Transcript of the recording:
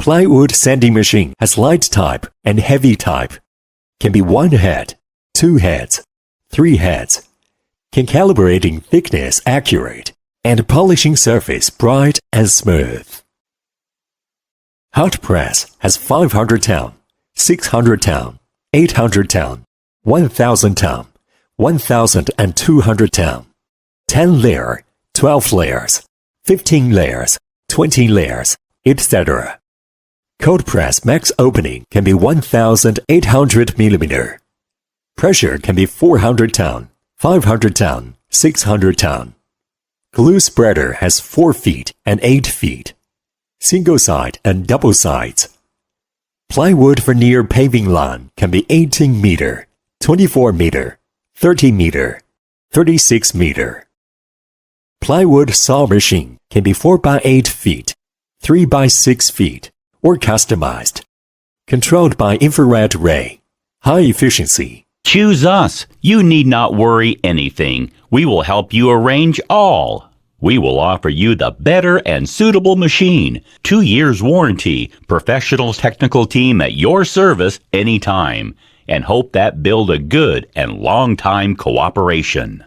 Plywood sanding machine has light type and heavy type. Can be 1 head, 2 heads, 3 heads. Can calibrating thickness accurate and polishing surface bright and smooth. Hot press has 500 ton, 600 ton, 800 ton, 1000 ton, 1200 ton, 10 layer, 12 layers, 15 layers, 20 layers, etc. Cold press max opening can be 1800 mm. Pressure can be 400 ton, 500 ton, 600 ton. Glue spreader has 4 feet and 8 feet. Single side and double sides. Plywood veneer paving line can be 18 meter, 24 meter, 30 meter, 36 meter. Plywood saw machine can be 4 by 8 feet, 3 by 6 feet, or customized. Controlled by infrared ray. High efficiency. Choose us. You need not worry anything. We will help you arrange all. We will offer you the better and suitable machine. 2 years warranty. Professional technical team at your service anytime. And hope that build a good and long time cooperation.